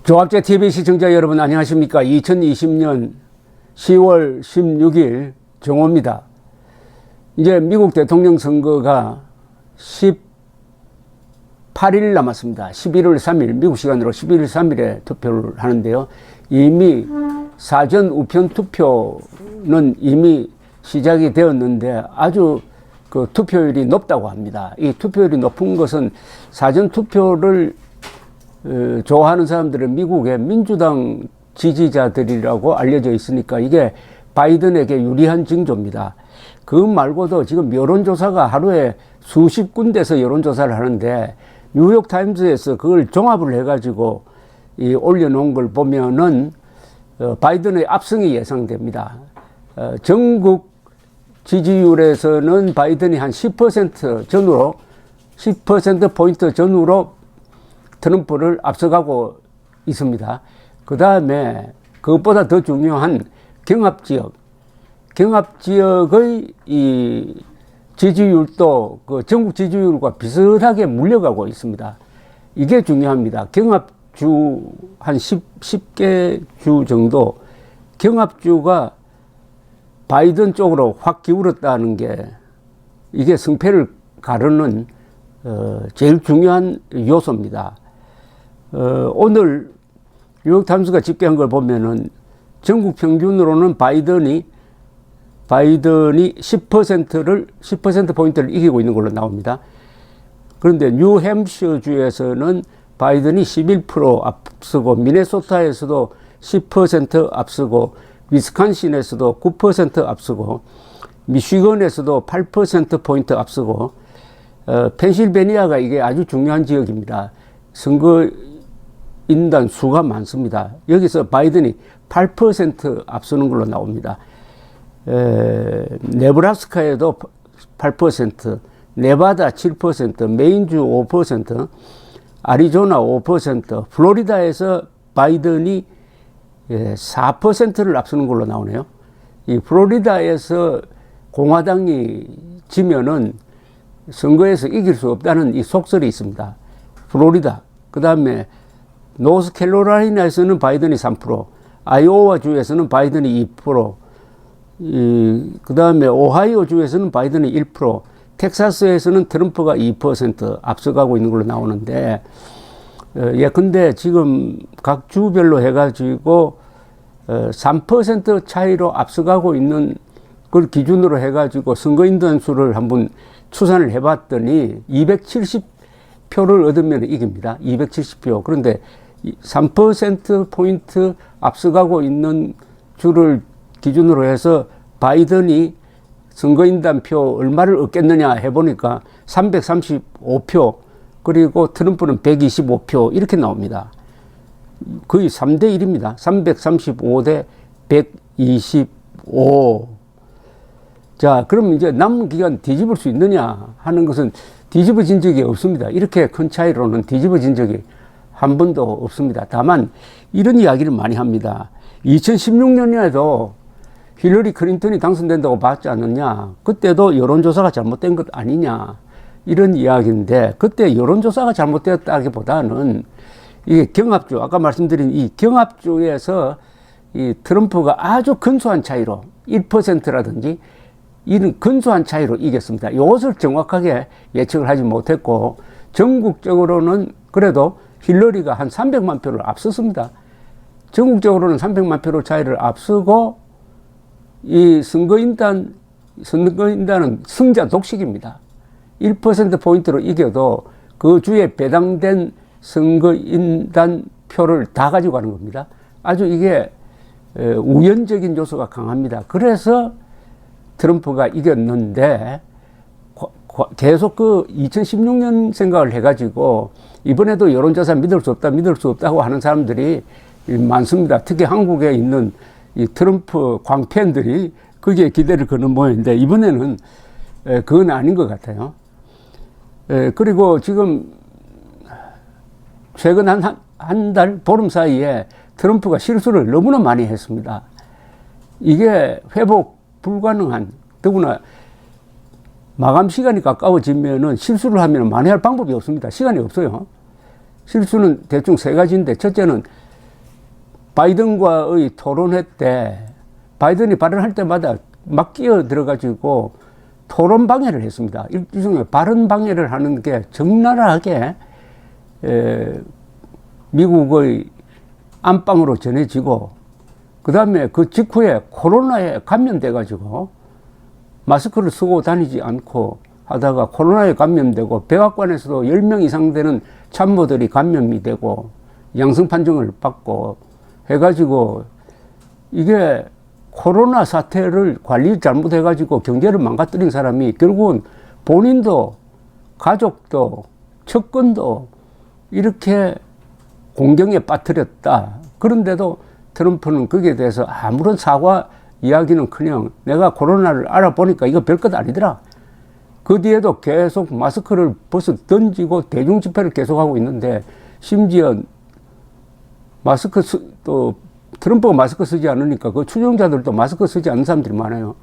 조합제 TV 시청자 여러분 안녕하십니까. 2020년 10월 16일 정오입니다. 이제 미국 대통령 선거가 18일 남았습니다. 11월 3일 미국 시간으로 11월 3일에 투표를 하는데요. 이미 사전 우편 투표는 이미 시작이 되었는데 아주 그 투표율이 높다고 합니다. 이 투표율이 높은 것은 사전 투표를 좋아하는 사람들은 미국의 민주당 지지자들이라고 알려져 있으니까 이게 바이든에게 유리한 징조입니다. 그 말고도 지금 여론조사가 하루에 수십 군데서 여론조사를 하는데 뉴욕타임즈에서 그걸 종합을 해가지고 올려놓은 걸 보면은 바이든의 압승이 예상됩니다. 전국 지지율에서는 바이든이 한 10% 전후로 10%포인트 전후로 트럼프를 앞서가고 있습니다. 그 다음에 그것보다 더 중요한 경합지역의 이 지지율도 그 전국 지지율과 비슷하게 물려가고 있습니다. 이게 중요합니다. 경합주 한 10개 주 정도 경합주가 바이든 쪽으로 확 기울었다는 게 이게 승패를 가르는 제일 중요한 요소입니다. 오늘 뉴욕타임스가 집계한 걸 보면은 전국 평균으로는 바이든이 10%포인트를 이기고 있는 걸로 나옵니다. 그런데 뉴햄셔 주에서는 바이든이 11% 앞서고 미네소타에서도 10% 앞서고 위스콘신에서도 9% 앞서고 미시건에서도 8%포인트 앞서고 펜실베니아가 이게 아주 중요한 지역입니다. 선거인단 수가 많습니다. 여기서 바이든이 8% 앞서는 걸로 나옵니다. 네브라스카에도 8%, 네바다 7%, 메인주 5%, 아리조나 5%, 플로리다에서 바이든이 4%를 앞서는 걸로 나오네요. 이 플로리다에서 공화당이 지면은 선거에서 이길 수 없다는 이 속설이 있습니다. 플로리다, 그 다음에 노스캐롤라이나에서는 바이든이 3%, 아이오와 주에서는 바이든이 2%, 그 다음에 오하이오 주에서는 바이든이 1%, 텍사스에서는 트럼프가 2% 앞서가고 있는 걸로 나오는데, 근데 지금 각 주별로 해가지고 3% 차이로 앞서가고 있는 걸 기준으로 해가지고 선거인단 수를 한번 추산을 해봤더니 270표를 얻으면 이깁니다. 270표. 그런데 3%포인트 앞서가고 있는 주를 기준으로 해서 바이든이 선거인단 표 얼마를 얻겠느냐 해보니까 335표, 그리고 트럼프는 125표 이렇게 나옵니다. 거의 3대 1입니다. 335대 125. 자, 그럼 이제 남은 기간 뒤집을 수 있느냐 하는 것은 뒤집어진 적이 없습니다. 이렇게 큰 차이로는 뒤집어진 적이 한 번도 없습니다. 다만 이런 이야기를 많이 합니다. 2016년에도 힐러리 클린턴이 당선된다고 봤지 않느냐. 그때도 여론조사가 잘못된 것 아니냐. 이런 이야기인데, 그때 여론조사가 잘못되었다기보다는 이게 경합주, 아까 말씀드린 이 경합주에서 이 트럼프가 아주 근소한 차이로 1%라든지 이런 근소한 차이로 이겼습니다. 이것을 정확하게 예측을 하지 못했고, 전국적으로는 그래도 힐러리가 한 300만 표를 앞섰습니다. 전국적으로는 300만 표로 차이를 앞서고, 이 선거인단은 승자 독식입니다. 1%포인트로 이겨도 그 주에 배당된 선거인단 표를 다 가지고 가는 겁니다. 아주 이게 우연적인 요소가 강합니다. 그래서 트럼프가 이겼는데 계속 그 2016년 생각을 해가지고 이번에도 여론조사 믿을 수 없다고 하는 사람들이 많습니다. 특히 한국에 있는 이 트럼프 광팬들이 거기에 기대를 거는 모양인데 이번에는 그건 아닌 것 같아요. 그리고 지금 최근 한 달 보름 사이에 트럼프가 실수를 너무나 많이 했습니다. 이게 회복 불가능한, 더구나 마감 시간이 가까워지면은 실수를 하면 만회할 방법이 없습니다. 시간이 없어요. 실수는 대충 세 가지인데, 첫째는 바이든과의 토론회 때 바이든이 발언할 때마다 막 끼어 들어가지고 토론 방해를 했습니다. 일종의 발언 방해를 하는 게 적나라하게 미국의 안방으로 전해지고, 그 다음에 그 직후에 코로나에 감염돼가지고 마스크를 쓰고 다니지 않고 하다가 코로나에 감염되고, 백악관에서도 10명 이상 되는 참모들이 감염이 되고 양성 판정을 받고 해가지고, 이게 코로나 사태를 관리 잘못해가지고 경제를 망가뜨린 사람이 결국은 본인도 가족도 측근도 이렇게 공경에 빠뜨렸다. 그런데도 트럼프는 거기에 대해서 아무런 사과 이야기는커녕 내가 코로나를 알아보니까 이거 별것 아니더라. 그 뒤에도 계속 마스크를 벗어 던지고 대중 집회를 계속하고 있는데, 심지어 또 트럼프가 마스크 쓰지 않으니까 그 추종자들도 마스크 쓰지 않는 사람들이 많아요.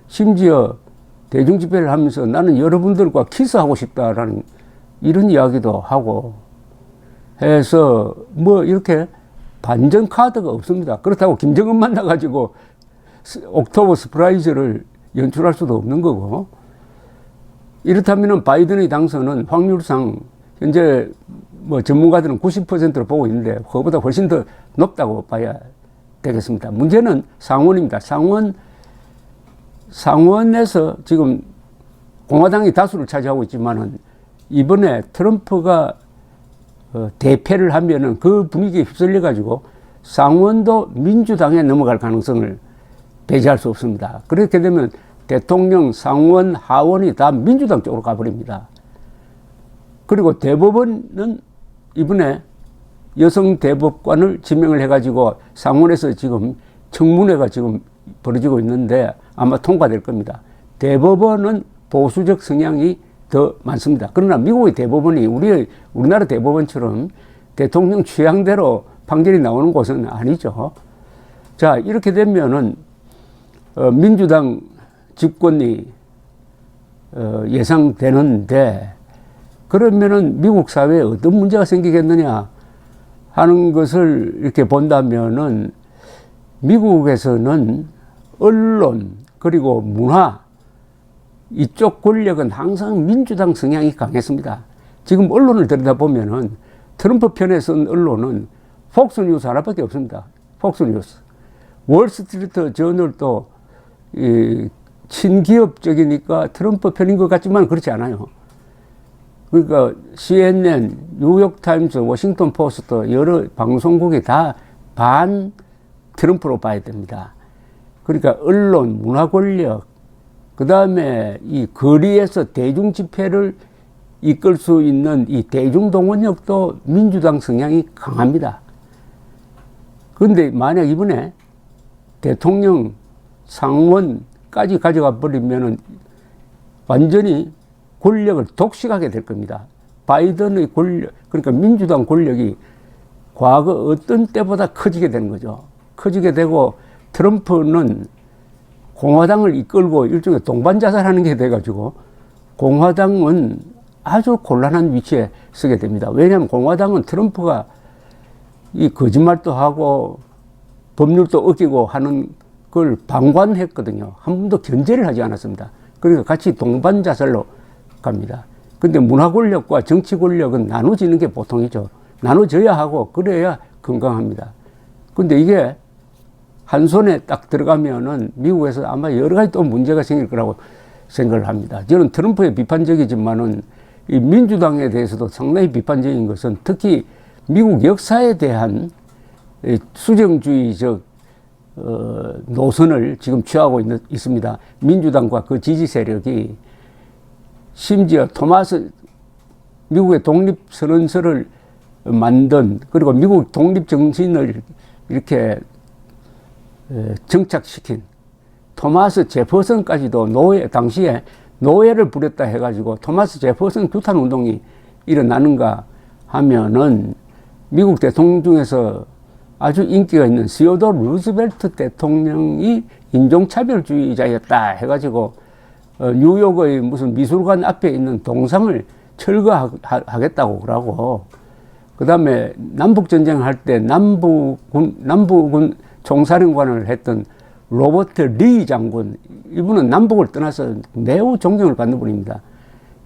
심지어 대중 집회를 하면서 나는 여러분들과 키스하고 싶다라는 이런 이야기도 하고 해서 뭐 이렇게 반전 카드가 없습니다. 그렇다고 김정은 만나가지고 옥토버 서프라이즈를 연출할 수도 없는 거고, 이렇다면 바이든의 당선은 확률상 현재 뭐 전문가들은 90%로 보고 있는데 그거보다 훨씬 더 높다고 봐야 되겠습니다. 문제는 상원입니다. 상원에서 지금 공화당이 다수를 차지하고 있지만은 이번에 트럼프가 대패를 하면은 그 분위기에 휩쓸려 가지고 상원도 민주당에 넘어갈 가능성을 배제할 수 없습니다. 그렇게 되면 대통령, 상원, 하원이 다 민주당 쪽으로 가버립니다. 그리고 대법원은 이번에 여성 대법관을 지명을 해가지고 상원에서 지금 청문회가 지금 벌어지고 있는데 아마 통과될 겁니다. 대법원은 보수적 성향이 더 많습니다. 그러나 미국의 대법원이 우리나라 대법원처럼 대통령 취향대로 판결이 나오는 곳은 아니죠. 자, 이렇게 되면은 민주당 집권이 예상되는데, 그러면은 미국 사회에 어떤 문제가 생기겠느냐 하는 것을 이렇게 본다면은, 미국에서는 언론 그리고 문화 이쪽 권력은 항상 민주당 성향이 강했습니다. 지금 언론을 들여다보면은 트럼프 편에 쓴 언론은 폭스뉴스 하나밖에 없습니다. 폭스뉴스. 월스트리트 저널도 친기업적이니까 트럼프 편인 것 같지만 그렇지 않아요. 그러니까 CNN, 뉴욕타임스, 워싱턴 포스트 여러 방송국이 다 반 트럼프로 봐야 됩니다. 그러니까 언론, 문화 권력, 그 다음에 이 거리에서 대중 집회를 이끌 수 있는 이 대중 동원력도 민주당 성향이 강합니다. 그런데 만약 이번에 대통령, 상원까지 가져가 버리면은 완전히 권력을 독식하게 될 겁니다. 바이든의 권력, 그러니까 민주당 권력이 과거 어떤 때보다 커지게 되는 거죠. 커지게 되고 트럼프는 공화당을 이끌고 일종의 동반자살하는 게 돼가지고 공화당은 아주 곤란한 위치에 서게 됩니다. 왜냐하면 공화당은 트럼프가 이 거짓말도 하고 법률도 어기고 하는 걸 방관했거든요. 한 번도 견제를 하지 않았습니다. 그러니까 같이 동반자살로 갑니다. 근데 문화 권력과 정치 권력은 나눠지는 게 보통이죠. 나눠져야 하고 그래야 건강합니다. 근데 이게 한 손에 딱 들어가면은 미국에서 아마 여러 가지 또 문제가 생길 거라고 생각을 합니다. 저는 트럼프에 비판적이지만은 이 민주당에 대해서도 상당히 비판적인 것은 특히 미국 역사에 대한 수정주의적 노선을 지금 취하고 있습니다. 민주당과 그 지지 세력이 심지어 미국의 독립선언서를 만든, 그리고 미국 독립정신을 이렇게 정착시킨 토마스 제퍼슨까지도 당시에 노예를 부렸다 해가지고 토마스 제퍼슨 규탄 운동이 일어나는가 하면은 미국 대통령 중에서 아주 인기가 있는 시어도어 루즈벨트 대통령이 인종차별주의자였다 해가지고 뉴욕의 무슨 미술관 앞에 있는 동상을 철거하겠다고 그러고, 그 다음에 남북전쟁 할 때 남북군 총사령관을 했던 로버트 리 장군, 이분은 남북을 떠나서 매우 존경을 받는 분입니다.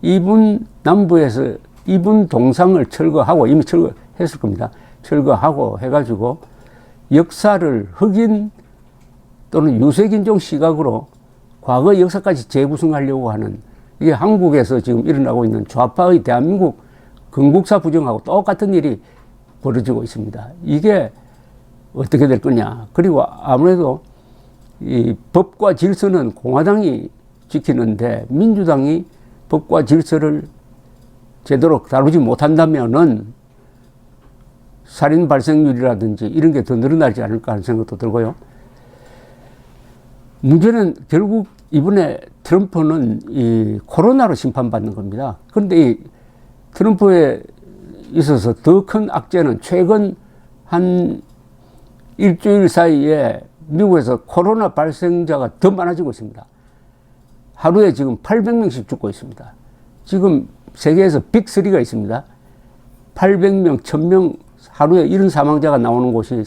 이분 남부에서 이분 동상을 철거하고, 이미 철거했을 겁니다. 철거하고 해가지고 역사를 흑인 또는 유색인종 시각으로 과거 역사까지 재구성하려고 하는, 이게 한국에서 지금 일어나고 있는 좌파의 대한민국 건국사 부정하고 똑같은 일이 벌어지고 있습니다. 이게 어떻게 될 거냐. 그리고 아무래도 이 법과 질서는 공화당이 지키는데 민주당이 법과 질서를 제대로 다루지 못한다면은 살인 발생률이라든지 이런 게 더 늘어나지 않을까 하는 생각도 들고요. 문제는 결국 이번에 트럼프는 이 코로나로 심판받는 겁니다. 그런데 이 트럼프에 있어서 더 큰 악재는 최근 한 일주일 사이에 미국에서 코로나 발생자가 더 많아지고 있습니다. 하루에 지금 800명씩 죽고 있습니다. 지금 세계에서 빅3가 있습니다. 800명, 1000명 하루에 이런 사망자가 나오는 곳이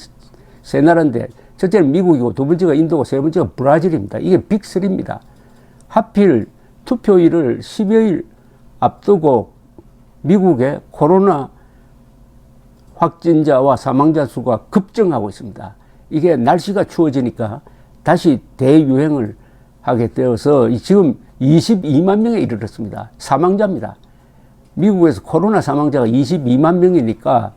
세 나라인데, 첫째는 미국이고 두 번째가 인도고 세 번째가 브라질입니다. 이게 빅3입니다. 하필 투표일을 10여일 앞두고 미국의 코로나 확진자와 사망자 수가 급증하고 있습니다. 이게 날씨가 추워지니까 다시 대유행을 하게 되어서 지금 22만 명에 이르렀습니다. 사망자입니다. 미국에서 코로나 사망자가 22만 명이니까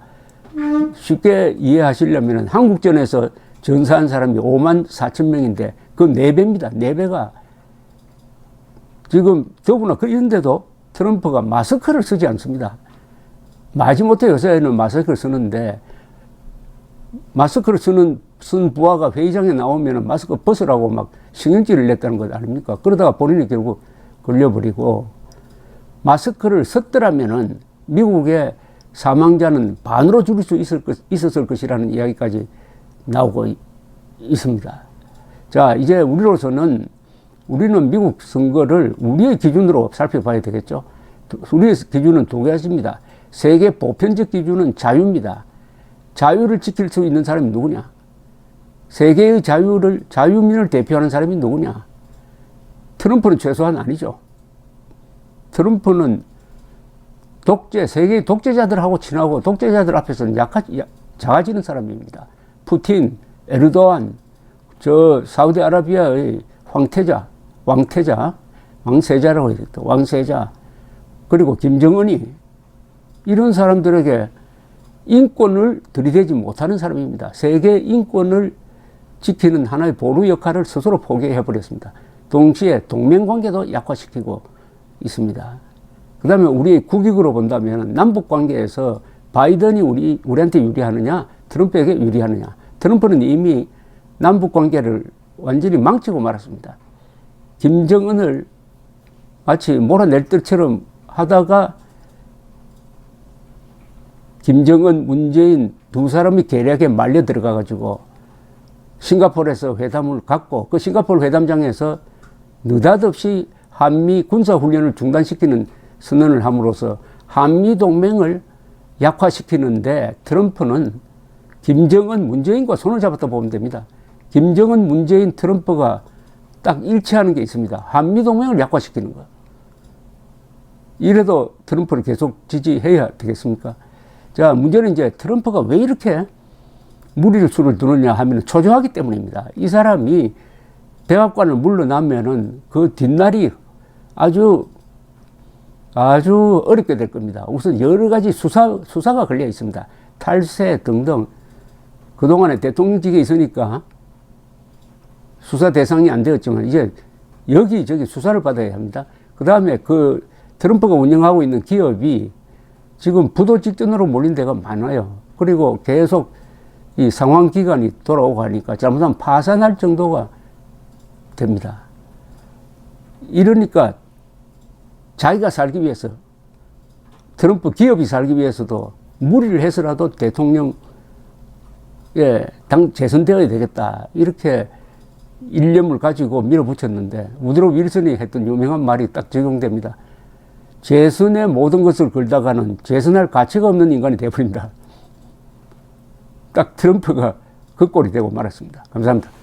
쉽게 이해하시려면 한국전에서 전사한 사람이 5만 4천 명인데 그 4배입니다. 4배가. 지금 더구나 그런데도 트럼프가 마스크를 쓰지 않습니다. 마지못해 요새는 마스크를 쓰는데, 마스크를 쓴 부하가 회의장에 나오면 마스크 벗으라고 막 신경질을 냈다는 것 아닙니까? 그러다가 본인이 결국 걸려버리고, 마스크를 썼더라면은 미국의 사망자는 반으로 줄일 수 있었을 것이라는 이야기까지 나오고 있습니다. 자, 이제 우리는 미국 선거를 우리의 기준으로 살펴봐야 되겠죠. 우리의 기준은 두 가지입니다. 세계 보편적 기준은 자유입니다. 자유를 지킬 수 있는 사람이 누구냐? 세계의 자유민을 대표하는 사람이 누구냐? 트럼프는 최소한 아니죠. 트럼프는 세계의 독재자들하고 친하고 독재자들 앞에서는 작아지는 사람입니다. 푸틴, 에르도안, 사우디아라비아의 왕세자라고 했죠. 왕세자. 그리고 김정은이 이런 사람들에게 인권을 들이대지 못하는 사람입니다. 세계 인권을 지키는 하나의 보루 역할을 스스로 포기해버렸습니다. 동시에 동맹관계도 약화시키고 있습니다. 그 다음에 우리의 국익으로 본다면 남북관계에서 바이든이 우리한테 유리하느냐, 트럼프에게 유리하느냐. 트럼프는 이미 남북관계를 완전히 망치고 말았습니다. 김정은을 마치 몰아낼 것처럼 하다가 김정은, 문재인 두 사람이 계략에 말려 들어가가지고 싱가포르에서 회담을 갖고 그 싱가포르 회담장에서 느닷없이 한미 군사훈련을 중단시키는 선언을 함으로써 한미 동맹을 약화시키는데 트럼프는 김정은, 문재인과 손을 잡았다 보면 됩니다. 김정은, 문재인, 트럼프가 딱 일치하는 게 있습니다. 한미 동맹을 약화시키는 거. 이래도 트럼프를 계속 지지해야 되겠습니까? 자, 문제는 이제 트럼프가 왜 이렇게 무리수를 두느냐 하면 초조하기 때문입니다. 이 사람이 백악관을 물러나면은 그 뒷날이 아주 어렵게 될 겁니다. 우선 여러 가지 수사가 걸려 있습니다. 탈세 등등. 그동안에 대통령직에 있으니까 수사 대상이 안 되었지만 이제 여기저기 수사를 받아야 합니다. 그 다음에 그 트럼프가 운영하고 있는 기업이 지금 부도 직전으로 몰린 데가 많아요. 그리고 계속 이 상환 기간이 돌아오고 하니까 잘못하면 파산할 정도가 됩니다. 이러니까 자기가 살기 위해서, 트럼프 기업이 살기 위해서도 무리를 해서라도 대통령에 재선되어야 되겠다. 이렇게 일념을 가지고 밀어붙였는데 우드로 윌슨이 했던 유명한 말이 딱 적용됩니다. 재선에 모든 것을 걸다가는 재선할 가치가 없는 인간이 되어버린다. 딱 트럼프가 그 꼴이 되고 말았습니다. 감사합니다.